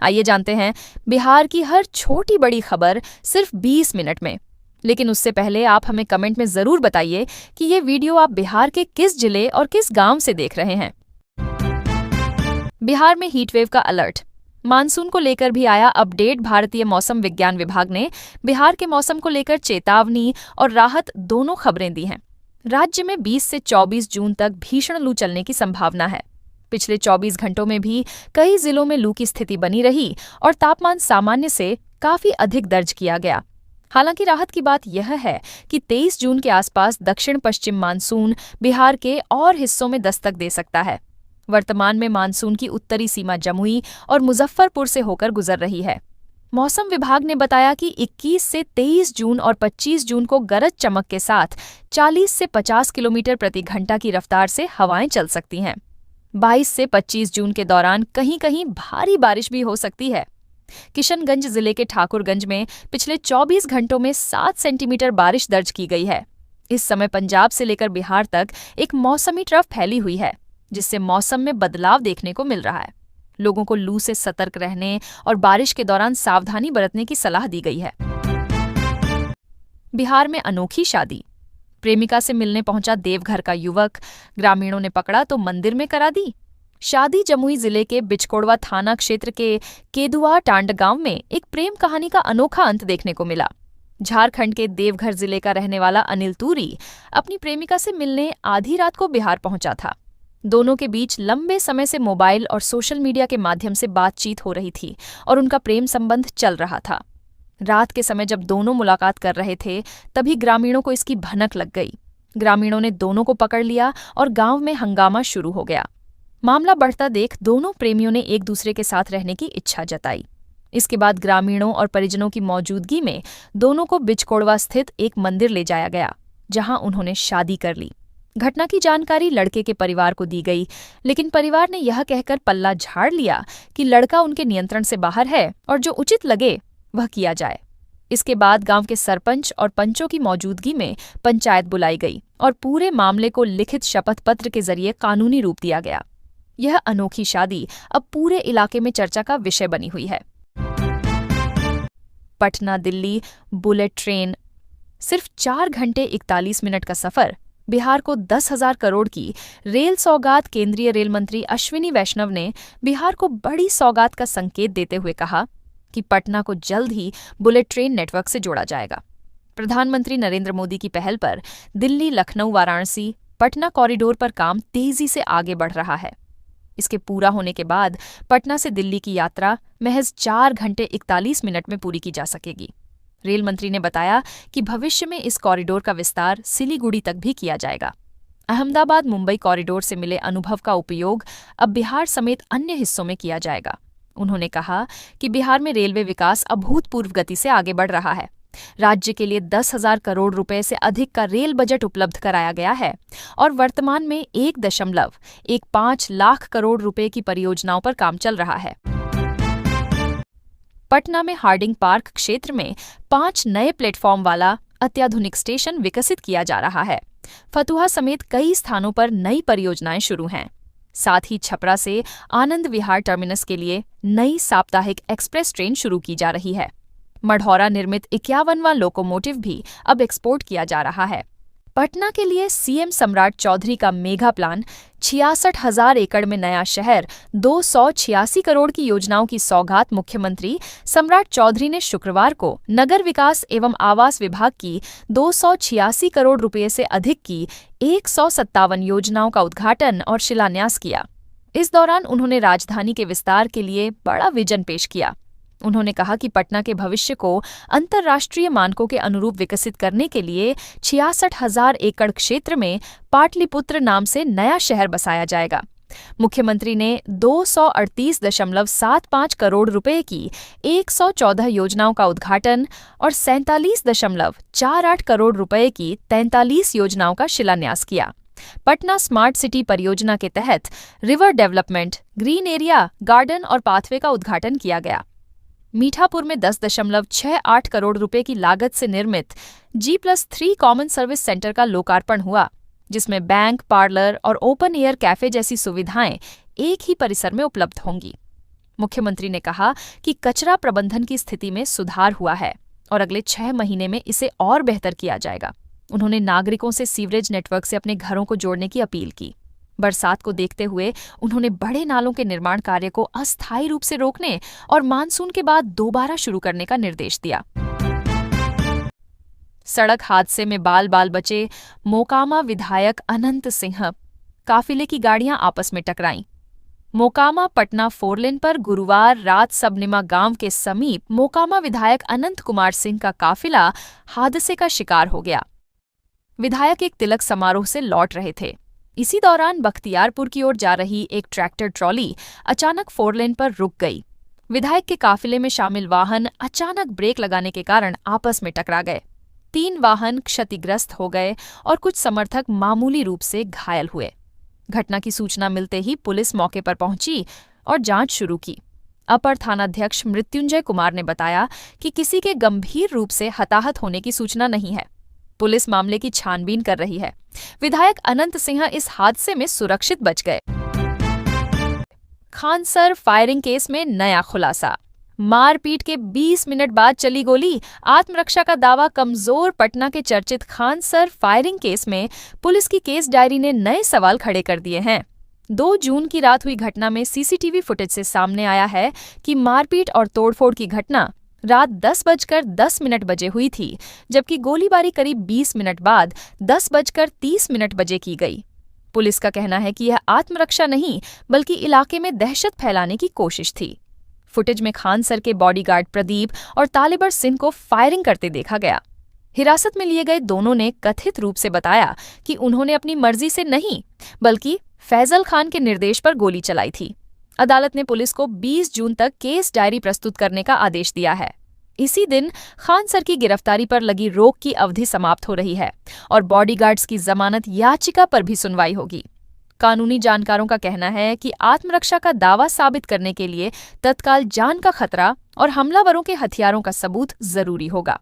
आइए जानते हैं बिहार की हर छोटी बड़ी खबर सिर्फ 20 मिनट में। लेकिन उससे पहले आप हमें कमेंट में जरूर बताइए कि ये वीडियो आप बिहार के किस जिले और किस गांव से देख रहे हैं। बिहार में हीटवेव का अलर्ट। मानसून को लेकर भी आया अपडेट। भारतीय मौसम विज्ञान विभाग ने बिहार के मौसम को लेकर चेतावनी और राहत दोनों खबरें दी हैं। राज्य में 20 से 24 जून तक भीषण लू चलने की संभावना है। पिछले 24 घंटों में भी कई जिलों में लू की स्थिति बनी रही और तापमान सामान्य से काफी अधिक दर्ज किया गया। हालांकि राहत की बात यह है कि 23 जून के आसपास दक्षिण पश्चिम मानसून बिहार के और हिस्सों में दस्तक दे सकता है। वर्तमान में मानसून की उत्तरी सीमा जमुई और मुजफ्फरपुर से होकर गुजर रही है। मौसम विभाग ने बताया कि 21 से 23 जून और 25 जून को गरज चमक के साथ 40 से 50 किलोमीटर प्रति घंटा की रफ्तार से हवाएं चल सकती हैं। 22 से 25 जून के दौरान कहीं कहीं भारी बारिश भी हो सकती है। किशनगंज जिले के ठाकुरगंज में पिछले 24 घंटों में 7 सेंटीमीटर बारिश दर्ज की गई है। इस समय पंजाब से लेकर बिहार तक एक मौसमी ट्रफ फैली हुई है, जिससे मौसम में बदलाव देखने को मिल रहा है। लोगों को लू से सतर्क रहने और बारिश के दौरान सावधानी बरतने की सलाह दी गई है। बिहार में अनोखी शादी। प्रेमिका से मिलने पहुंचा देवघर का युवक, ग्रामीणों ने पकड़ा तो मंदिर में करा दी। शादी जमुई जिले के बिचकोड़वा थाना क्षेत्र के केदुआ टांड गांव में एक प्रेम कहानी का अनोखा अंत देखने को मिला। झारखंड के देवघर जिले का रहने वाला अनिल तूरी अपनी प्रेमिका से मिलने आधी रात को बिहार पहुंचा था। दोनों के बीच लंबे समय से मोबाइल और सोशल मीडिया के माध्यम से बातचीत हो रही थी और उनका प्रेम संबंध चल रहा था। रात के समय जब दोनों मुलाकात कर रहे थे, तभी ग्रामीणों को इसकी भनक लग गई। ग्रामीणों ने दोनों को पकड़ लिया और गांव में हंगामा शुरू हो गया। मामला बढ़ता देख दोनों प्रेमियों ने एक दूसरे के साथ रहने की इच्छा जताई। इसके बाद ग्रामीणों और परिजनों की मौजूदगी में दोनों को बिचकोड़वा स्थित एक मंदिर ले जाया गया, जहां उन्होंने शादी कर ली। घटना की जानकारी लड़के के परिवार को दी गई, लेकिन परिवार ने यह कहकर पल्ला झाड़ लिया कि लड़का उनके नियंत्रण से बाहर है और जो उचित लगे वह किया जाए। इसके बाद गांव के सरपंच और पंचों की मौजूदगी में पंचायत बुलाई गई और पूरे मामले को लिखित शपथ पत्र के जरिए कानूनी रूप दिया गया। यह अनोखी शादी अब पूरे इलाके में चर्चा का विषय बनी हुई है। Patna Delhi bullet train. सिर्फ 4 घंटे 41 मिनट का सफर। बिहार को 10,000 करोड़ की रेल सौगात। केंद्रीय रेल मंत्री अश्विनी वैष्णव ने बिहार को बड़ी सौगात का संकेत देते हुए कहा कि पटना को जल्द ही बुलेट ट्रेन नेटवर्क से जोड़ा जाएगा। प्रधानमंत्री नरेंद्र मोदी की पहल पर दिल्ली लखनऊ वाराणसी पटना कॉरिडोर पर काम तेजी से आगे बढ़ रहा है। इसके पूरा होने के बाद पटना से दिल्ली की यात्रा महज 4 घंटे 41 मिनट में पूरी की जा सकेगी। रेल मंत्री ने बताया कि भविष्य में इस कॉरिडोर का विस्तार सिलीगुड़ी तक भी किया जाएगा। अहमदाबाद मुंबई कॉरिडोर से मिले अनुभव का उपयोग अब बिहार समेत अन्य हिस्सों में किया जाएगा। उन्होंने कहा कि बिहार में रेलवे विकास अभूतपूर्व गति से आगे बढ़ रहा है। राज्य के लिए 10,000 करोड़ रुपए से अधिक का रेल बजट उपलब्ध कराया गया है और वर्तमान में 1.15 लाख करोड़ रुपए की परियोजनाओं पर काम चल रहा है। पटना में हार्डिंग पार्क क्षेत्र में 5 नए प्लेटफॉर्म वाला अत्याधुनिक स्टेशन विकसित किया जा रहा है। फतुहा समेत कई स्थानों पर नई परियोजनाएं शुरू हैं। साथ ही छपरा से आनंद विहार टर्मिनस के लिए नई साप्ताहिक एक्सप्रेस ट्रेन शुरू की जा रही है। मढ़ौरा निर्मित 51वां लोकोमोटिव भी अब एक्सपोर्ट किया जा रहा है। पटना के लिए सीएम सम्राट चौधरी का मेगा प्लान 66,000 एकड़ में नया शहर 286 करोड़ की योजनाओं की सौगात मुख्यमंत्री सम्राट चौधरी ने शुक्रवार को नगर विकास एवं आवास विभाग की 286 करोड़ रुपए से अधिक की 157 योजनाओं का उद्घाटन और शिलान्यास किया। इस दौरान उन्होंने राजधानी के विस्तार के लिए बड़ा विजन पेश किया। उन्होंने कहा कि पटना के भविष्य को अंतर्राष्ट्रीय मानकों के अनुरूप विकसित करने के लिए 66,000 एकड़ क्षेत्र में पाटलिपुत्र नाम से नया शहर बसाया जाएगा। मुख्यमंत्री ने 238.75 करोड़ रुपए की 114 योजनाओं का उद्घाटन और 47.48 करोड़ रुपए की 43 योजनाओं का शिलान्यास किया। पटना स्मार्ट सिटी परियोजना के तहत river development, green area, garden और पाथवे का उद्घाटन किया गया। मीठापुर में 10.68 करोड़ रुपए की लागत से निर्मित G+3 कॉमन सर्विस सेंटर का लोकार्पण हुआ, जिसमें बैंक, पार्लर और ओपन एयर कैफे जैसी सुविधाएं एक ही परिसर में उपलब्ध होंगी। मुख्यमंत्री ने कहा कि कचरा प्रबंधन की स्थिति में सुधार हुआ है और अगले 6 महीने में इसे और बेहतर किया जाएगा। उन्होंने नागरिकों से सीवरेज नेटवर्क से अपने घरों को जोड़ने की अपील की। बरसात को देखते हुए उन्होंने बड़े नालों के निर्माण कार्य को अस्थायी रूप से रोकने और मानसून के बाद दोबारा शुरू करने का निर्देश दिया। सड़क हादसे में बाल बाल बचे मोकामा विधायक अनंत सिंह। काफिले की गाड़ियां आपस में टकराईं। मोकामा पटना 4 लेन पर गुरुवार रात सबनिमा गांव के समीप मोकामा विधायक अनंत कुमार सिंह का काफिला हादसे का शिकार हो गया। विधायक एक तिलक समारोह से लौट रहे थे। इसी दौरान बख्तियारपुर की ओर जा रही एक ट्रैक्टर ट्रॉली अचानक 4 लेन पर रुक गई। विधायक के काफिले में शामिल वाहन अचानक ब्रेक लगाने के कारण आपस में टकरा गए। 3 वाहन क्षतिग्रस्त हो गए और कुछ समर्थक मामूली रूप से घायल हुए। घटना की सूचना मिलते ही पुलिस मौके पर पहुंची और जांच शुरू की। अपर थानाध्यक्ष मृत्युंजय कुमार ने बताया कि किसी के गंभीर रूप से हताहत होने की सूचना नहीं है। पुलिस मामले की छानबीन कर रही है। विधायक अनंत सिंह इस हादसे में सुरक्षित बच गए। खानसर फायरिंग केस में नया खुलासा। मारपीट के 20 मिनट बाद चली गोली, आत्मरक्षा का दावा कमजोर। पटना के चर्चित खानसर फायरिंग केस में पुलिस की केस डायरी ने नए सवाल खड़े कर दिए हैं। 2 जून की रात हुई घटना में सीसीटीवी फुटेज से सामने आया है कि मारपीट और तोड़फोड़ की घटना रात 10:10 बजे हुई थी, जबकि गोलीबारी करीब 20 मिनट बाद 10:30 बजे की गई। पुलिस का कहना है कि यह आत्मरक्षा नहीं बल्कि इलाके में दहशत फैलाने की कोशिश थी। फुटेज में खानसर के बॉडीगार्ड प्रदीप और तालिबर सिंह को फायरिंग करते देखा गया। हिरासत में लिए गए दोनों ने कथित रूप से बताया कि उन्होंने अपनी मर्जी से नहीं बल्कि फैजल खान के निर्देश पर गोली चलाई थी। अदालत ने पुलिस को 20 जून तक केस डायरी प्रस्तुत करने का आदेश दिया है। इसी दिन खानसर की गिरफ्तारी पर लगी रोक की अवधि समाप्त हो रही है और बॉडीगार्ड्स की जमानत याचिका पर भी सुनवाई होगी। कानूनी जानकारों का कहना है कि आत्मरक्षा का दावा साबित करने के लिए तत्काल जान का खतरा और हमलावरों के हथियारों का सबूत जरूरी होगा।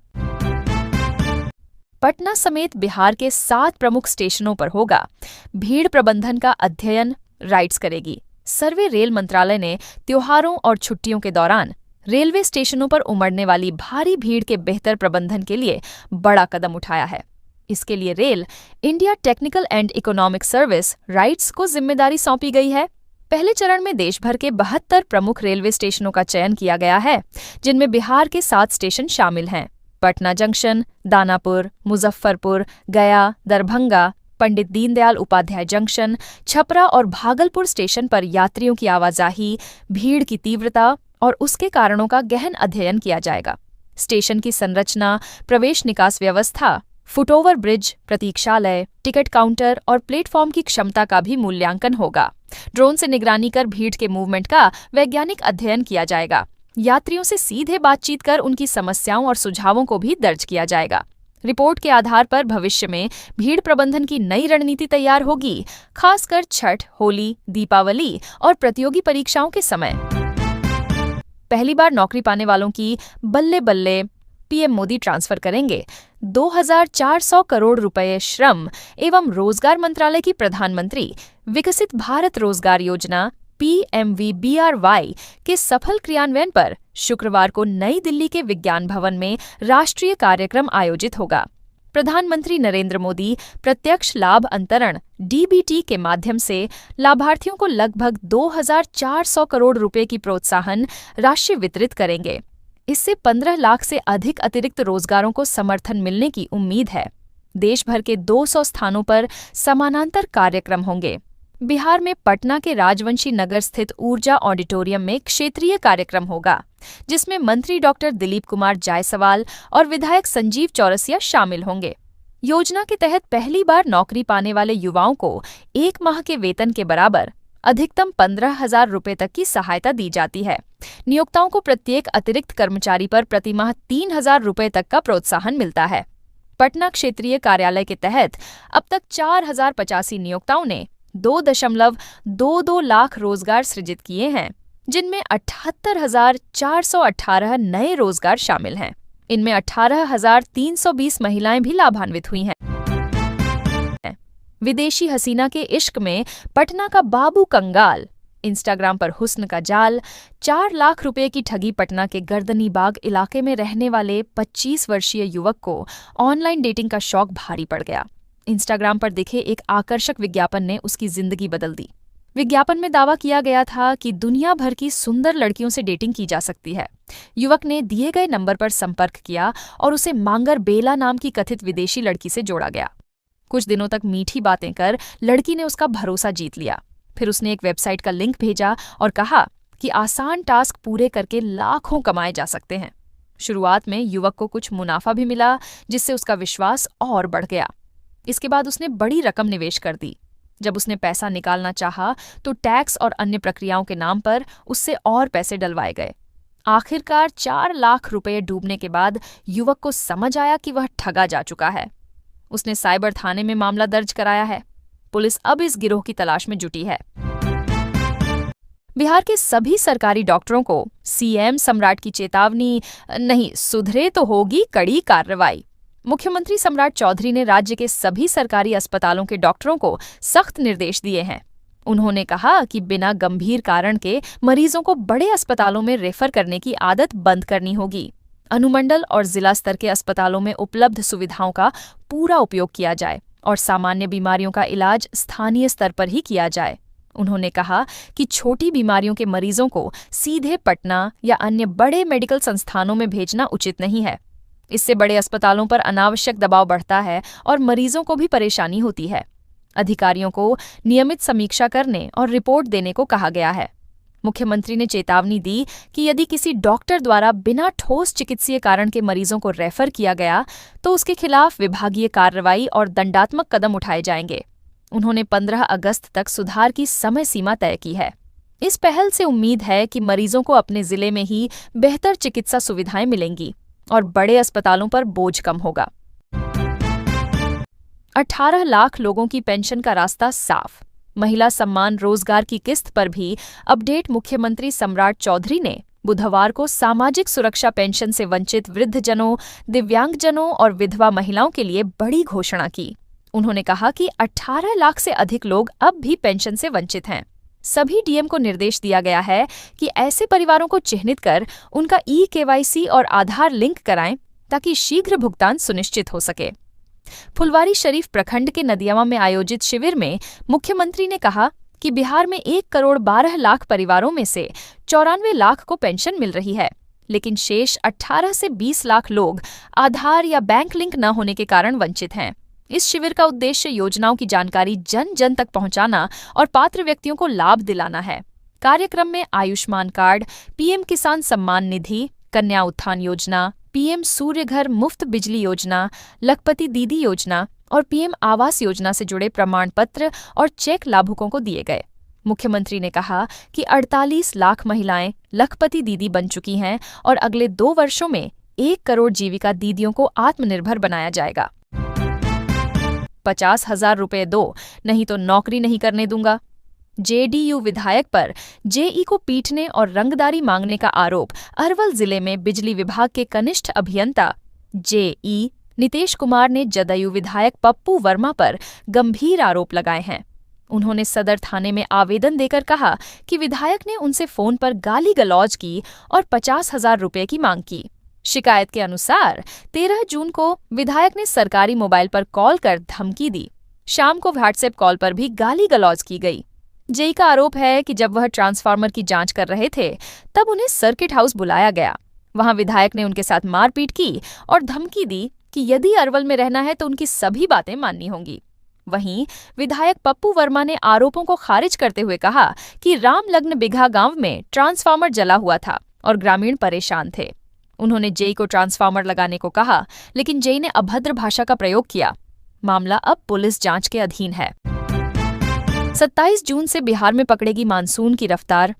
पटना समेत बिहार के 7 प्रमुख स्टेशनों पर होगा भीड़ प्रबंधन का अध्ययन, राइट्स करेगी। सर्वे रेल मंत्रालय ने त्योहारों और छुट्टियों के दौरान रेलवे स्टेशनों पर उमड़ने वाली भारी भीड़ के बेहतर प्रबंधन के लिए बड़ा कदम उठाया है। इसके लिए rail India technical and economic service rights को जिम्मेदारी सौंपी गई है। पहले चरण में देश भर के 72 प्रमुख रेलवे स्टेशनों का चयन किया गया है, जिनमें बिहार के 7 स्टेशन शामिल हैं। पटना जंक्शन, दानापुर, मुजफ्फरपुर, गया, दरभंगा, पंडित दीनदयाल उपाध्याय जंक्शन, छपरा और भागलपुर स्टेशन पर यात्रियों की आवाजाही, भीड़ की तीव्रता और उसके कारणों का गहन अध्ययन किया जाएगा। स्टेशन की संरचना, प्रवेश निकास व्यवस्था, फुटओवर ब्रिज, प्रतीक्षालय, टिकट काउंटर और प्लेटफॉर्म की क्षमता का भी मूल्यांकन होगा। ड्रोन से निगरानी कर भीड़ के मूवमेंट का वैज्ञानिक अध्ययन किया जाएगा। यात्रियों से सीधे बातचीत कर उनकी समस्याओं और सुझावों को भी दर्ज किया जाएगा। रिपोर्ट के आधार पर भविष्य में भीड़ प्रबंधन की नई रणनीति तैयार होगी, खासकर छठ, होली, दीपावली और प्रतियोगी परीक्षाओं के समय। पहली बार नौकरी पाने वालों की बल्ले बल्ले पीएम मोदी ट्रांसफर करेंगे 2400 करोड़ रुपए। श्रम एवं रोजगार मंत्रालय की प्रधानमंत्री विकसित भारत रोजगार योजना PMVBRY के सफल क्रियान्वयन पर शुक्रवार को नई दिल्ली के विज्ञान भवन में राष्ट्रीय कार्यक्रम आयोजित होगा। प्रधानमंत्री नरेंद्र मोदी प्रत्यक्ष लाभ अंतरण DBT के माध्यम से लाभार्थियों को लगभग 2400 करोड़ रुपए की प्रोत्साहन राशि वितरित करेंगे। इससे 15 लाख से अधिक अतिरिक्त रोजगारों को समर्थन मिलने की उम्मीद है। देश भर के 200 स्थानों पर समानांतर कार्यक्रम होंगे। बिहार में पटना के राजवंशी नगर स्थित ऊर्जा ऑडिटोरियम में क्षेत्रीय कार्यक्रम होगा, जिसमें मंत्री डॉक्टर दिलीप कुमार जायसवाल और विधायक संजीव चौरसिया शामिल होंगे। योजना के तहत पहली बार नौकरी पाने वाले युवाओं को 1 माह के वेतन के बराबर अधिकतम 15,000 रुपए तक की सहायता दी जाती है। नियोक्ताओं को प्रत्येक अतिरिक्त कर्मचारी पर प्रतिमाह 3,000 रुपए तक का प्रोत्साहन मिलता है। पटना क्षेत्रीय कार्यालय के तहत अब तक 4,085 नियोक्ताओं ने 2.22 लाख रोजगार सृजित किए हैं, जिनमें 78,418 नए रोजगार शामिल हैं। इनमें 18,320 महिलाएं भी लाभान्वित हुई हैं। विदेशी हसीना के इश्क में पटना का बाबू कंगाल इंस्टाग्राम पर हुस्न का जाल, 4 लाख रुपए की ठगी। पटना के गर्दनीबाग इलाके में रहने वाले 25 वर्षीय युवक को ऑनलाइन डेटिंग का शौक भारी पड़ गया। इंस्टाग्राम पर दिखे एक आकर्षक विज्ञापन ने उसकी जिंदगी बदल दी। विज्ञापन में दावा किया गया था कि दुनिया भर की सुंदर लड़कियों से डेटिंग की जा सकती है। युवक ने दिए गए नंबर पर संपर्क किया और उसे मांगर बेला नाम की कथित विदेशी लड़की से जोड़ा गया। कुछ दिनों तक मीठी बातें कर लड़की ने उसका भरोसा जीत लिया। फिर उसने एक वेबसाइट का लिंक भेजा और कहा कि आसान टास्क पूरे करके लाखों कमाए जा सकते हैं। शुरुआत में युवक को कुछ मुनाफा भी मिला, जिससे उसका विश्वास और बढ़ गया। इसके बाद उसने बड़ी रकम निवेश कर दी। जब उसने पैसा निकालना चाहा तो टैक्स और अन्य प्रक्रियाओं के नाम पर उससे और पैसे डलवाए गए। आखिरकार 4 लाख रुपए डूबने के बाद युवक को समझ आया कि वह ठगा जा चुका है। उसने साइबर थाने में मामला दर्ज कराया है। पुलिस अब इस गिरोह की तलाश में जुटी है। बिहार के सभी सरकारी डॉक्टरों को सीएम सम्राट की चेतावनी, नहीं सुधरे तो होगी कड़ी कार्रवाई। मुख्यमंत्री सम्राट चौधरी ने राज्य के सभी सरकारी अस्पतालों के डॉक्टरों को सख्त निर्देश दिए हैं। उन्होंने कहा कि बिना गंभीर कारण के मरीजों को बड़े अस्पतालों में रेफर करने की आदत बंद करनी होगी। अनुमंडल और जिला स्तर के अस्पतालों में उपलब्ध सुविधाओं का पूरा उपयोग किया जाए और सामान्य बीमारियों का इलाज स्थानीय स्तर पर ही किया जाए। उन्होंने कहा कि छोटी बीमारियों के मरीजों को सीधे पटना या अन्य बड़े मेडिकल संस्थानों में भेजना उचित नहीं है। इससे बड़े अस्पतालों पर अनावश्यक दबाव बढ़ता है और मरीजों को भी परेशानी होती है। अधिकारियों को नियमित समीक्षा करने और रिपोर्ट देने को कहा गया है। मुख्यमंत्री ने चेतावनी दी कि यदि किसी डॉक्टर द्वारा बिना ठोस चिकित्सीय कारण के मरीजों को रेफर किया गया तो उसके खिलाफ विभागीय कार्रवाई और दंडात्मक कदम उठाए जाएंगे। उन्होंने 15 अगस्त तक सुधार की समय सीमा तय की है। इस पहल से उम्मीद है कि मरीजों को अपने जिले में ही बेहतर चिकित्सा सुविधाएं मिलेंगी और बड़े अस्पतालों पर बोझ कम होगा। 18 लाख लोगों की पेंशन का रास्ता साफ। महिला सम्मान रोजगार की किस्त पर भी अपडेट। मुख्यमंत्री सम्राट चौधरी ने बुधवार को सामाजिक सुरक्षा पेंशन से वंचित वृद्धजनों, दिव्यांगजनों और विधवा महिलाओं के लिए बड़ी घोषणा की। उन्होंने कहा कि 18 लाख से अधिक लोग अब भी पेंशन से वंचित हैं। सभी डीएम को निर्देश दिया गया है कि ऐसे परिवारों को चिन्हित कर उनका ई-केवाईसी और आधार लिंक कराएं ताकि शीघ्र भुगतान सुनिश्चित हो सके। फुलवारी शरीफ प्रखंड के नदियामा में आयोजित शिविर में मुख्यमंत्री ने कहा कि बिहार में 1 करोड़ 12 लाख परिवारों में से 94 लाख को पेंशन मिल रही है, लेकिन शेष 18 से 20 लाख लोग आधार या बैंक लिंक न होने के कारण वंचित हैं। इस शिविर का उद्देश्य योजनाओं की जानकारी जन जन तक पहुंचाना और पात्र व्यक्तियों को लाभ दिलाना है। कार्यक्रम में आयुष्मान कार्ड, पीएम किसान सम्मान निधि, कन्या उत्थान योजना, पीएम सूर्य घर मुफ्त बिजली योजना, लखपति दीदी योजना और पीएम आवास योजना से जुड़े प्रमाण पत्र और चेक लाभुकों को दिए गए। मुख्यमंत्री ने कहा कि 48 लाख महिलाएं लखपति दीदी बन चुकी हैं और अगले 2 वर्षों में 1 करोड़ जीविका दीदियों को आत्मनिर्भर बनाया जाएगा। 50,000 रुपए दो, नहीं तो नौकरी नहीं करने दूंगा। जेडीयू विधायक पर जेई को पीटने और रंगदारी मांगने का आरोप। अरवल जिले में बिजली विभाग के कनिष्ठ अभियंता जेई नितेश कुमार ने जदयू विधायक पप्पू वर्मा पर गंभीर आरोप लगाए हैं। उन्होंने सदर थाने में आवेदन देकर कहा कि विधायक ने उनसे फोन पर गाली गलौज की और 50,000 रुपए की मांग की। शिकायत के अनुसार 13 जून को विधायक ने सरकारी मोबाइल पर कॉल कर धमकी दी। शाम को व्हाट्सएप कॉल पर भी गाली गलौज की गई। जेई का आरोप है कि जब वह ट्रांसफार्मर की जांच कर रहे थे तब उन्हें सर्किट हाउस बुलाया गया। वहां विधायक ने उनके साथ मारपीट की और धमकी दी कि यदि अरवल में रहना है तो उनकी सभी बातें माननी होंगी। वहीं विधायक पप्पू वर्मा ने आरोपों को खारिज करते हुए कहा कि रामलग्न बिघा गांव में ट्रांसफार्मर जला हुआ था और ग्रामीण परेशान थे। उन्होंने जेई को ट्रांसफार्मर लगाने को कहा, लेकिन जेई ने अभद्र भाषा का प्रयोग किया। मामला अब पुलिस जांच के अधीन है। 27 जून से बिहार में पकड़ेगी मानसून की रफ्तार।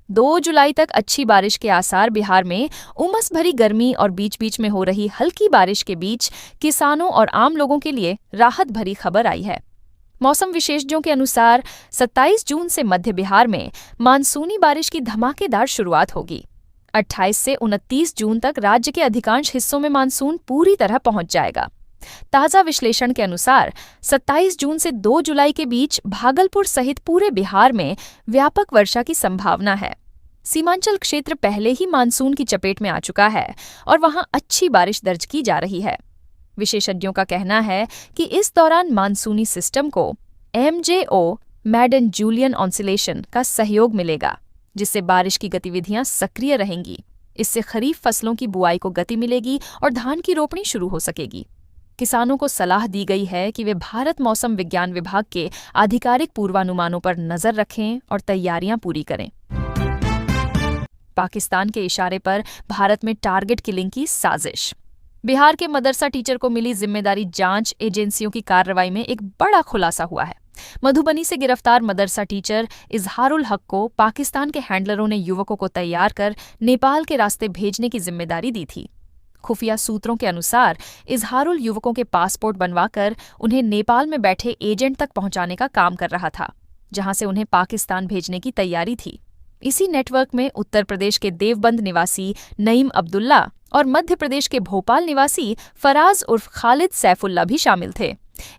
2 जुलाई तक अच्छी बारिश के आसार। बिहार में उमस भरी गर्मी और बीच बीच में हो रही हल्की बारिश के बीच किसानों और आम लोगों के लिए राहत भरी खबर आई है। मौसम विशेषज्ञों के अनुसार 27 जून से मध्य बिहार में मानसूनी बारिश की धमाकेदार शुरुआत होगी। 28 से 29 जून तक राज्य के अधिकांश हिस्सों में मानसून पूरी तरह पहुंच जाएगा। ताज़ा विश्लेषण के अनुसार 27 जून से 2 जुलाई के बीच भागलपुर सहित पूरे बिहार में व्यापक वर्षा की संभावना है। सीमांचल क्षेत्र पहले ही मानसून की चपेट में आ चुका है और वहां अच्छी बारिश दर्ज की जा रही है। विशेषज्ञों का कहना है कि इस दौरान मानसूनी सिस्टम को MJO मैडन जूलियन ऑसिलेशन का सहयोग मिलेगा, जिससे बारिश की गतिविधियां सक्रिय रहेंगी। इससे खरीफ फसलों की बुआई को गति मिलेगी और धान की रोपणी शुरू हो सकेगी। किसानों को सलाह दी गई है कि वे भारत मौसम विज्ञान विभाग के आधिकारिक पूर्वानुमानों पर नजर रखें और तैयारियां पूरी करें। पाकिस्तान के इशारे पर भारत में टारगेट किलिंग की साजिश। बिहार के मदरसा टीचर को मिली जिम्मेदारी जांच एजेंसियों की कार्रवाई में एक बड़ा खुलासा हुआ है। मधुबनी से गिरफ्तार मदरसा टीचर इजहारुल हक को पाकिस्तान के हैंडलरों ने युवकों को तैयार कर नेपाल के रास्ते भेजने की जिम्मेदारी दी थी। खुफिया सूत्रों के अनुसार इजहारुल युवकों के पासपोर्ट बनवाकर उन्हें नेपाल में बैठे एजेंट तक पहुंचाने का काम कर रहा था, जहां से उन्हें पाकिस्तान भेजने की तैयारी थी। इसी नेटवर्क में उत्तर प्रदेश के देवबंद निवासी नईम अब्दुल्ला और मध्य प्रदेश के भोपाल निवासी फराज उर्फ खालिद सैफुल्ला भी शामिल थे।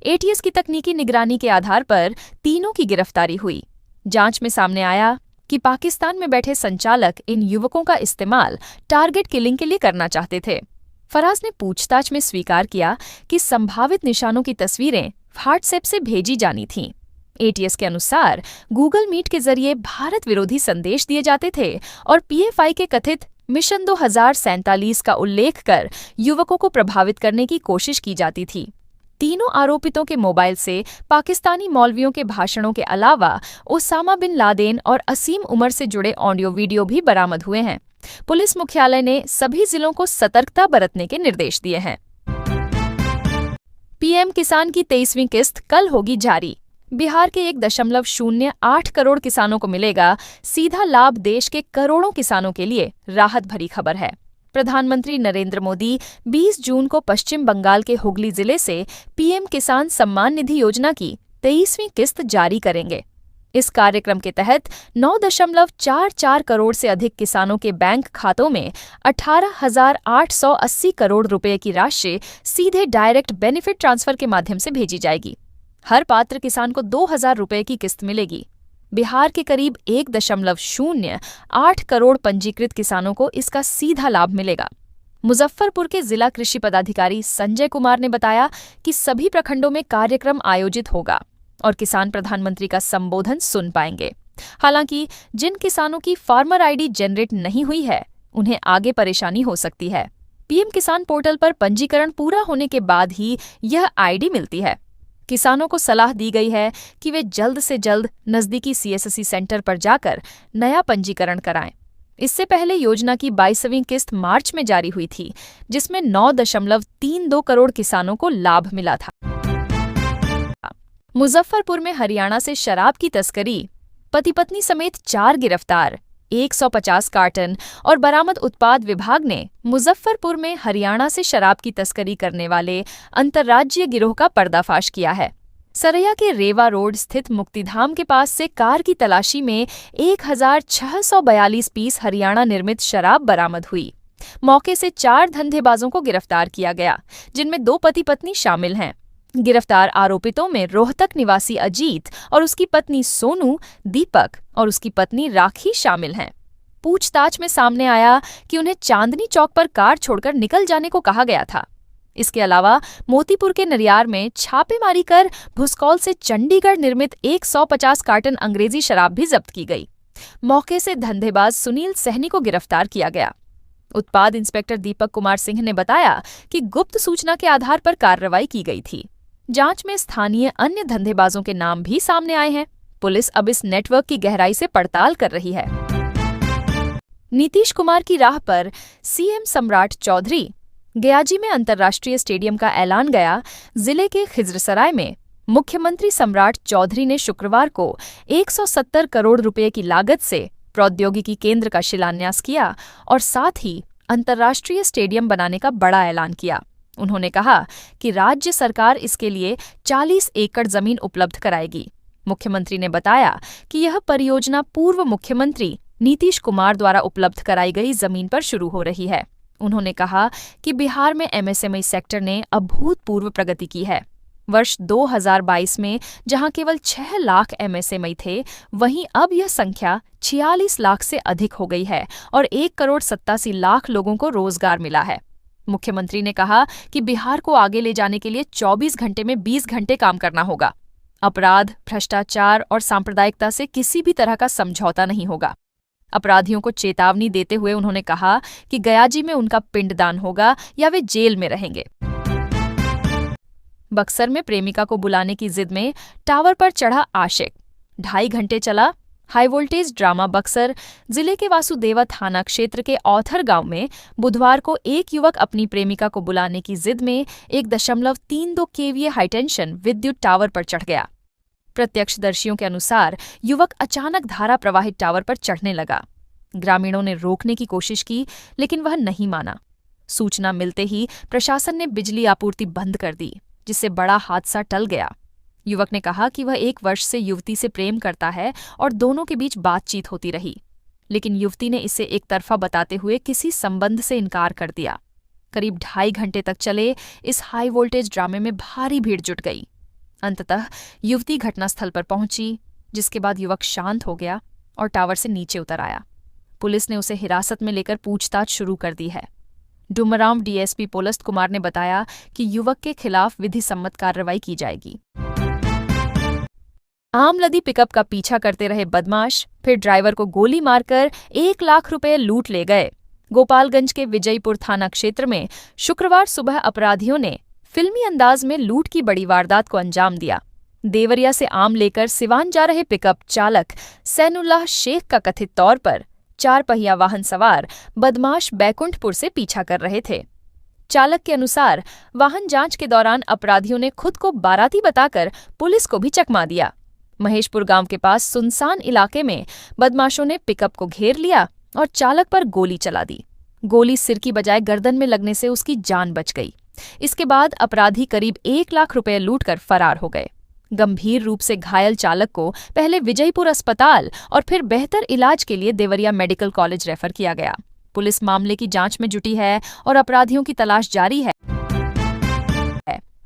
ATS की तकनीकी निगरानी के आधार पर तीनों की गिरफ्तारी हुई। जांच में सामने आया कि पाकिस्तान में बैठे संचालक इन युवकों का इस्तेमाल टारगेट किलिंग के लिए करना चाहते थे। फराज ने पूछताछ में स्वीकार किया कि संभावित निशानों की तस्वीरें व्हाट्सएप से भेजी जानी थीं। ATS के अनुसार गूगल मीट के जरिए भारत विरोधी संदेश दिए जाते थे और PFI के कथित मिशन 2047 का उल्लेख कर युवकों को प्रभावित करने की कोशिश की जाती थी। तीनों आरोपितों के मोबाइल से पाकिस्तानी मौलवियों के भाषणों के अलावा ओसामा बिन लादेन और असीम उमर से जुड़े ऑडियो वीडियो भी बरामद हुए हैं। पुलिस मुख्यालय ने सभी जिलों को सतर्कता बरतने के निर्देश दिए हैं। PM किसान की 23वीं किस्त कल होगी जारी। बिहार के 1.08 करोड़ किसानों को मिलेगा सीधा लाभ। देश के करोड़ों किसानों के लिए राहत भरी खबर है। प्रधानमंत्री नरेंद्र मोदी 20 जून को पश्चिम बंगाल के हुगली जिले से PM किसान सम्मान निधि योजना की 23वीं किस्त जारी करेंगे। इस कार्यक्रम के तहत 9.44 करोड़ से अधिक किसानों के बैंक खातों में 18,880 करोड़ रुपए की राशि सीधे डायरेक्ट बेनिफिट ट्रांसफर के माध्यम से भेजी जाएगी। हर पात्र किसान को 2,000 रुपए की किस्त मिलेगी। बिहार के करीब 1.08 करोड़ पंजीकृत किसानों को इसका सीधा लाभ मिलेगा। मुजफ्फरपुर के जिला कृषि पदाधिकारी संजय कुमार ने बताया कि सभी प्रखंडों में कार्यक्रम आयोजित होगा और किसान प्रधानमंत्री का संबोधन सुन पाएंगे। हालांकि जिन किसानों की फार्मर ID जनरेट नहीं हुई है, उन्हें आगे परेशानी हो सकती है। PM किसान पोर्टल पर पंजीकरण पूरा होने के बाद ही यह ID मिलती है। किसानों को सलाह दी गई है कि वे जल्द से जल्द नजदीकी CSC सेंटर पर जाकर नया पंजीकरण कराएं। इससे पहले योजना की 22वीं किस्त मार्च में जारी हुई थी, जिसमें 9.32 करोड़ किसानों को लाभ मिला था। मुजफ्फरपुर में हरियाणा से शराब की तस्करी, पति पत्नी समेत 4 गिरफ्तार, 150 कार्टन और बरामद उत्पाद विभाग ने मुजफ्फरपुर में हरियाणा से शराब की तस्करी करने वाले अंतर्राज्यीय गिरोह का पर्दाफाश किया है। सरैया के रेवा रोड स्थित मुक्तिधाम के पास से कार की तलाशी में 1,642 पीस हरियाणा निर्मित शराब बरामद हुई। मौके से 4 धंधेबाजों को गिरफ्तार किया गया, जिनमें 2 पति पत्नी शामिल हैं। गिरफ्तार आरोपितों में रोहतक निवासी अजीत और उसकी पत्नी सोनू, दीपक और उसकी पत्नी राखी शामिल हैं। पूछताछ में सामने आया कि उन्हें चांदनी चौक पर कार छोड़कर निकल जाने को कहा गया था। इसके अलावा मोतीपुर के नरियार में छापेमारी कर भुसकौल से चंडीगढ़ निर्मित 150 कार्टन अंग्रेजी शराब भी जब्त की गई। मौके से धंधेबाज सुनील सहनी को गिरफ्तार किया गया। उत्पाद इंस्पेक्टर दीपक कुमार सिंह ने बताया कि गुप्त सूचना के आधार पर कार्रवाई की गई थी। जांच में स्थानीय अन्य धंधेबाजों के नाम भी सामने आए हैं। पुलिस अब इस नेटवर्क की गहराई से पड़ताल कर रही है। नीतीश कुमार की राह पर CM सम्राट चौधरी। गयाजी में अंतर्राष्ट्रीय स्टेडियम का ऐलान गया। जिले के खिजरसराय में मुख्यमंत्री सम्राट चौधरी ने शुक्रवार को 170 करोड़ रुपए की लागत से प्रौद्योगिकी केंद्र का शिलान्यास किया और साथ ही अंतर्राष्ट्रीय स्टेडियम बनाने का बड़ा ऐलान किया। उन्होंने कहा कि राज्य सरकार इसके लिए 40 एकड़ जमीन उपलब्ध कराएगी। मुख्यमंत्री ने बताया कि यह परियोजना पूर्व मुख्यमंत्री नीतीश कुमार द्वारा उपलब्ध कराई गई जमीन पर शुरू हो रही है। उन्होंने कहा कि बिहार में एमएसएमई सेक्टर ने अभूतपूर्व प्रगति की है। वर्ष 2022 में जहां केवल 6 लाख एमएसएमई थे, वहीं अब यह संख्या 46 लाख से अधिक हो गई है और 1,87,00,000 लोगों को रोजगार मिला है। मुख्यमंत्री ने कहा कि बिहार को आगे ले जाने के लिए 24 घंटे में 20 घंटे काम करना होगा। अपराध, भ्रष्टाचार और सांप्रदायिकता से किसी भी तरह का समझौता नहीं होगा। अपराधियों को चेतावनी देते हुए उन्होंने कहा कि गयाजी में उनका पिंडदान होगा या वे जेल में रहेंगे। बक्सर में प्रेमिका को बुलाने की जिद में टावर पर चढ़ा आशिक, 2.5 घंटे चला हाई वोल्टेज ड्रामा। बक्सर जिले के वासुदेवा थाना क्षेत्र के औथर गांव में बुधवार को एक युवक अपनी प्रेमिका को बुलाने की जिद में 1.32 केवीए हाईटेंशन विद्युत टावर पर चढ़ गया। प्रत्यक्षदर्शियों के अनुसार युवक अचानक धारा प्रवाहित टावर पर चढ़ने लगा। ग्रामीणों ने रोकने की कोशिश की, लेकिन वह नहीं माना। सूचना मिलते ही प्रशासन ने बिजली आपूर्ति बंद कर दी, जिससे बड़ा हादसा टल गया। युवक ने कहा कि वह 1 वर्ष से युवती से प्रेम करता है और दोनों के बीच बातचीत होती रही, लेकिन युवती ने इसे एकतरफा बताते हुए किसी संबंध से इनकार कर दिया। करीब 2.5 घंटे तक चले इस हाई वोल्टेज ड्रामे में भारी भीड़ जुट गई। अंततः युवती घटनास्थल पर पहुंची, जिसके बाद युवक शांत हो गया और टावर से नीचे उतर आया। पुलिस ने उसे हिरासत में लेकर पूछताछ शुरू कर दी है। डुमरांव डीएसपी पुलस्त कुमार ने बताया कि युवक के खिलाफ विधि सम्मत कार्रवाई की जाएगी। आम लदी पिकअप का पीछा करते रहे बदमाश, फिर ड्राइवर को गोली मारकर 1 लाख रुपए लूट ले गए। गोपालगंज के विजयपुर थाना क्षेत्र में शुक्रवार सुबह अपराधियों ने फिल्मी अंदाज में लूट की बड़ी वारदात को अंजाम दिया। देवरिया से आम लेकर सिवान जा रहे पिकअप चालक सैनुल्लाह शेख का कथित तौर पर 4 पहिया वाहन सवार बदमाश बैकुंठपुर से पीछा कर रहे थे। चालक के अनुसार वाहन जांच के दौरान अपराधियों ने खुद को बाराती बताकर पुलिस को भी चकमा दिया। महेशपुर गांव के पास सुनसान इलाके में बदमाशों ने पिकअप को घेर लिया और चालक पर गोली चला दी। गोली सिर की बजाय गर्दन में लगने से उसकी जान बच गई। इसके बाद अपराधी करीब 1 लाख रुपए लूटकर फरार हो गए। गंभीर रूप से घायल चालक को पहले विजयपुर अस्पताल और फिर बेहतर इलाज के लिए देवरिया मेडिकल कॉलेज रेफर किया गया। पुलिस मामले की जांच में जुटी है और अपराधियों की तलाश जारी है।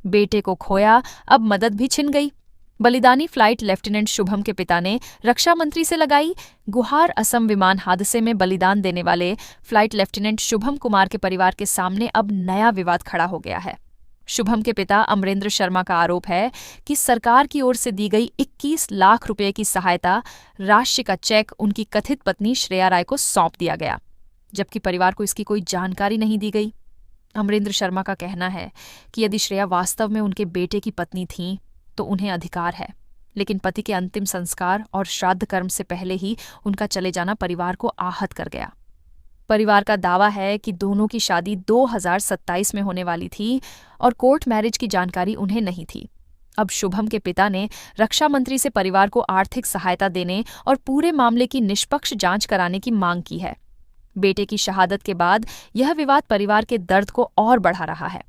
बेटे को खोया, अब मदद भी छिन गई। बलिदानी फ्लाइट लेफ्टिनेंट शुभम के पिता ने रक्षा मंत्री से लगाई गुहार। असम विमान हादसे में बलिदान देने वाले फ्लाइट लेफ्टिनेंट शुभम कुमार के परिवार के सामने अब नया विवाद खड़ा हो गया है। शुभम के पिता अमरेंद्र शर्मा का आरोप है कि सरकार की ओर से दी गई 21 लाख रुपए की सहायता राशि का चेक उनकी कथित पत्नी श्रेया राय को सौंप दिया गया, जबकि परिवार को इसकी कोई जानकारी नहीं दी गई। अमरेंद्र शर्मा का कहना है कि यदि श्रेया वास्तव में उनके बेटे की पत्नी थीं, तो उन्हें अधिकार है, लेकिन पति के अंतिम संस्कार और श्राद्ध कर्म से पहले ही उनका चले जाना परिवार को आहत कर गया। परिवार का दावा है कि दोनों की शादी 2027 में होने वाली थी और कोर्ट मैरिज की जानकारी उन्हें नहीं थी। अब शुभम के पिता ने रक्षा मंत्री से परिवार को आर्थिक सहायता देने और पूरे मामले की निष्पक्ष जांच कराने की मांग की है। बेटे की शहादत के बाद यह विवाद परिवार के दर्द को और बढ़ा रहा है।